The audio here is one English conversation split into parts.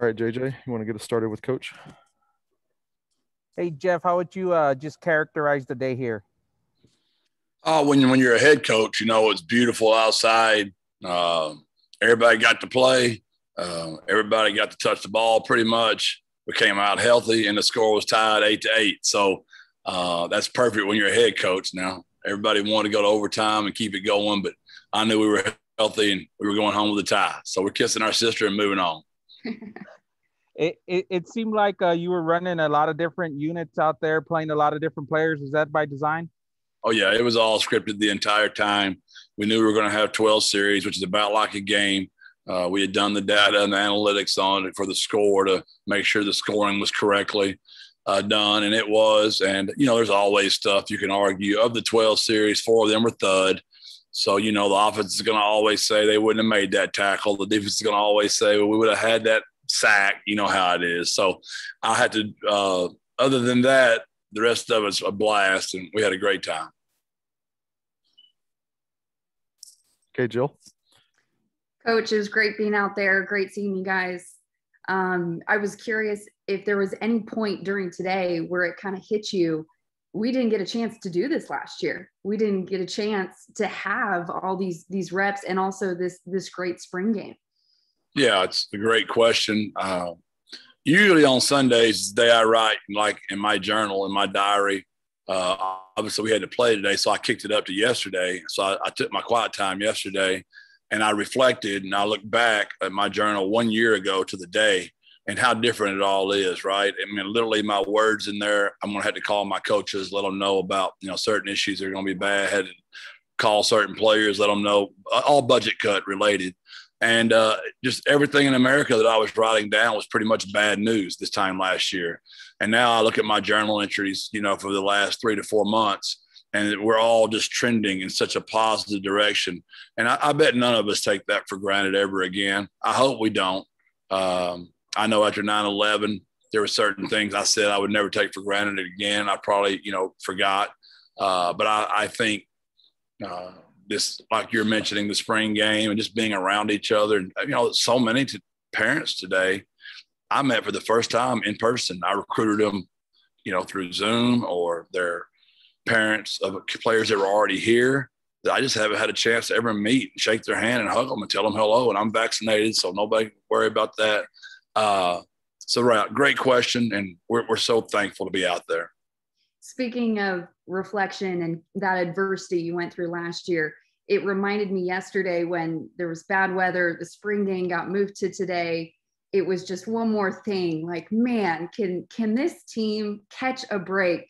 All right, JJ, you want to get us started with Coach? Hey, Jeff, how would you just characterize the day here? When you're a head coach, it's beautiful outside. Everybody got to play. Everybody got to touch the ball pretty much. We came out healthy, and the score was tied 8-8. So that's perfect when you're a head coach. Now everybody wanted to go to overtime and keep it going, but I knew we were healthy and we were going home with a tie. So we're kissing our sister and moving on. It seemed like you were running a lot of different units out there, playing a lot of different players. Is that by design? Oh, yeah, it was all scripted the entire time. We knew we were going to have 12 series, which is about like a game. We had done the data and the analytics on it for the score to make sure the scoring was correctly done, and it was. And, there's always stuff you can argue. Of the 12 series, 4 of them were thud. So, the offense is going to always say they wouldn't have made that tackle. The defense is going to always say, well, we would have had that sack. You know how it is. So I had to other than that, the rest of it's a blast, and we had a great time. Okay, Jill. Coach, it was great being out there. Great seeing you guys. I was curious if there was any point during today where it kind of hit you. We didn't get a chance to do this last year. We didn't get a chance to have all these reps and also this great spring game. Yeah, it's a great question. Usually on Sundays, the day I write, like in my journal, in my diary, obviously we had to play today, so I kicked it up to yesterday. So I took my quiet time yesterday, and I reflected, and I looked back at my journal 1 year ago to the day and how different it all is, right? I mean, literally my words in there, I'm going to have to call my coaches, let them know about, certain issues that are going to be bad, had to call certain players, let them know, all budget cut related. And just everything in America that I was writing down was pretty much bad news this time last year. And now I look at my journal entries, for the last 3 to 4 months, and we're all just trending in such a positive direction. And I bet none of us take that for granted ever again. I hope we don't. I know after 9/11, there were certain things I said I would never take for granted again. I probably, forgot. But I think this, like you're mentioning, the spring game and just being around each other. And, so many parents today I met for the first time in person. I recruited them, through Zoom or their parents of players that were already here that I just haven't had a chance to ever meet and shake their hand and hug them and tell them hello. And I'm vaccinated, so nobody worry about that. So right, great question. And we're so thankful to be out there. Speaking of reflection and that adversity you went through last year, it reminded me yesterday when there was bad weather, the spring game got moved to today. It was just one more thing, like, man, can this team catch a break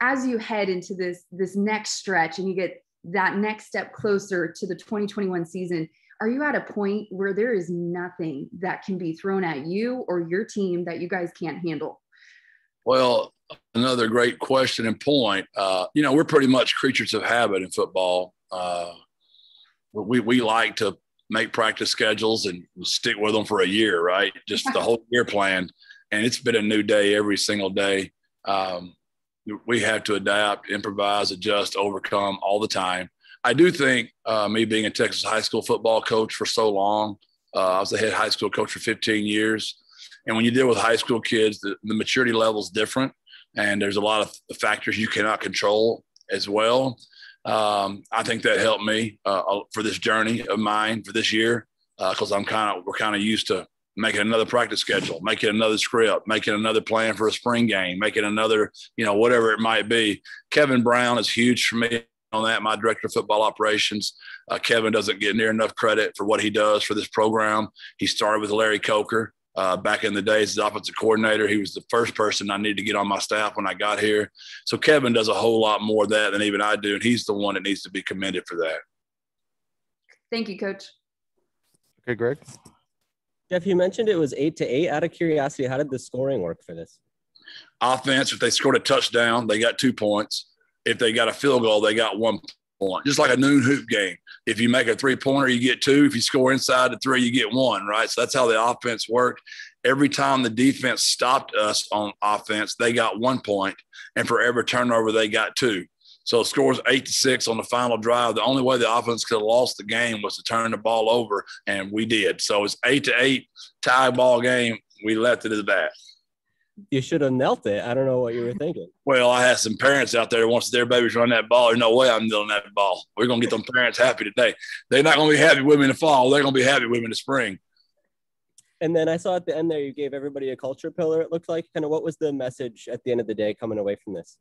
as you head into this next stretch and you get that next step closer to the 2021 season? Are you at a point where there is nothing that can be thrown at you or your team that you guys can't handle? Well, another great question and point. We're pretty much creatures of habit in football. We like to make practice schedules and stick with them for a year, right? Just the whole year plan. And it's been a new day every single day. We have to adapt, improvise, adjust, overcome all the time. I do think me being a Texas high school football coach for so long, I was the head high school coach for 15 years. And when you deal with high school kids, the maturity level is different. And there's a lot of factors you cannot control as well. I think that helped me for this journey of mine for this year because we're kind of used to making another practice schedule, making another script, making another plan for a spring game, making another, whatever it might be. Kevin Brown is huge for me on that, my director of football operations. Kevin doesn't get near enough credit for what he does for this program. He started with Larry Coker. Back in the days as offensive coordinator, he was the first person I needed to get on my staff when I got here. So Kevin does a whole lot more of that than even I do, and he's the one that needs to be commended for that. Thank you, Coach. Okay, Greg. Jeff, you mentioned it was 8-8. Out of curiosity, how did the scoring work for this? Offense, if they scored a touchdown, they got 2 points. If they got a field goal, they got 1 point. Just like a noon hoop game. If you make a 3-pointer, you get 2. If you score inside the 3, you get 1, right? So that's how the offense worked. Every time the defense stopped us on offense, they got 1 point. And for every turnover, they got 2. So scores 8-6 on the final drive. The only way the offense could have lost the game was to turn the ball over, and we did. So it's 8-8 tie ball game. we left it as that. You should have knelt it. I don't know what you were thinking. Well, I had some parents out there that wants their babies run that ball. There's no way I'm kneeling that ball. We're going to get them parents happy today. They're not going to be happy with me in the fall. They're going to be happy with me in the spring. And then I saw at the end there, you gave everybody a culture pillar. It looked like. Kind of what was the message at the end of the day coming away from this?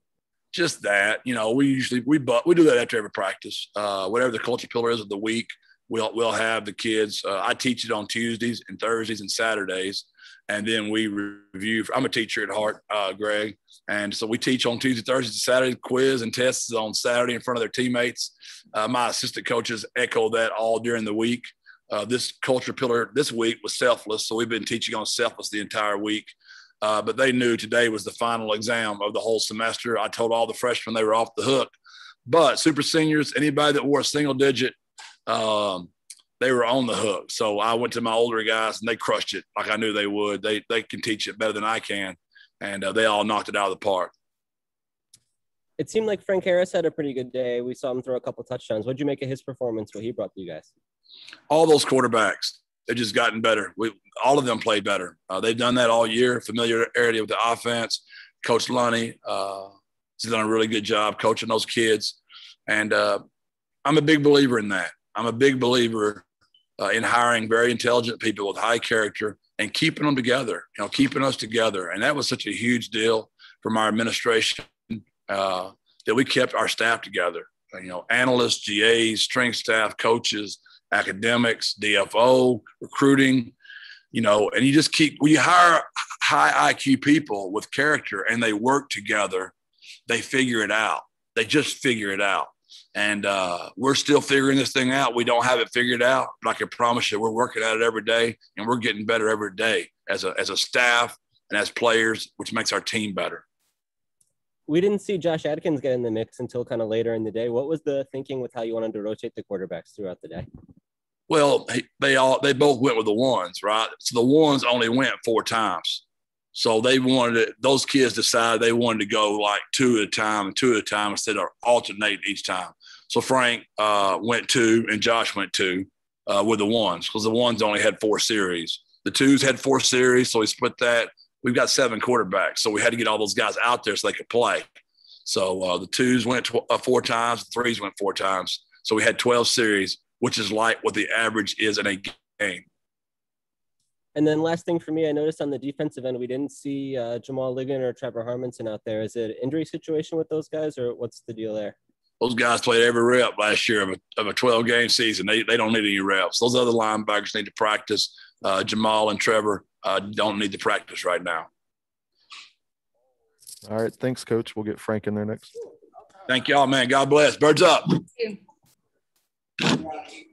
Just that, we do that after every practice. Whatever the culture pillar is of the week, we'll have the kids. I teach it on Tuesdays and Thursdays and Saturdays. And then we review. I'm a teacher at heart, Greg. And so we teach on Tuesday, Thursday, Saturday, quiz and tests on Saturday in front of their teammates. My assistant coaches echo that all during the week. This culture pillar this week was selfless. So we've been teaching on selfless the entire week. But they knew today was the final exam of the whole semester. I told all the freshmen they were off the hook. But super seniors, anybody that wore a single digit, they were on the hook. So I went to my older guys, and they crushed it like I knew they would. They can teach it better than I can, and they all knocked it out of the park. It seemed like Frank Harris had a pretty good day. We saw him throw a couple touchdowns. What did you make of his performance, what he brought to you guys? All those quarterbacks, they've just gotten better. All of them played better. They've done that all year, familiarity with the offense. Coach Lunny has done a really good job coaching those kids, and I'm a big believer in that. I'm a big believer in hiring very intelligent people with high character and keeping them together, keeping us together. And that was such a huge deal from our administration that we kept our staff together, analysts, GAs, strength staff, coaches, academics, DFO, recruiting, and you just when you hire high IQ people with character and they work together, they figure it out. They just figure it out. And we're still figuring this thing out. We don't have it figured out, but I can promise you we're working at it every day, and we're getting better every day as a staff and as players, which makes our team better. We didn't see Josh Adkins get in the mix until kind of later in the day. What was the thinking with how you wanted to rotate the quarterbacks throughout the day? Well, they both went with the ones, right? So the ones only went 4 times. So those kids decided they wanted to go like 2 at a time instead of alternate each time. So Frank went 2 and Josh went 2 with the ones because the ones only had 4 series. The 2s had 4 series, so we split that. We've got 7 quarterbacks, so we had to get all those guys out there so they could play. So the 2s went 4 times, the 3s went 4 times. So we had 12 series, which is like what the average is in a game. And then last thing for me, I noticed on the defensive end, we didn't see Jamal Ligon or Trevor Harmonson out there. Is it an injury situation with those guys, or what's the deal there? Those guys played every rep last year of a 12-game season. They don't need any reps. Those other linebackers need to practice. Jamal and Trevor don't need to practice right now. All right. Thanks, Coach. We'll get Frank in there next. Thank y'all, man. God bless. Birds up. Thank you.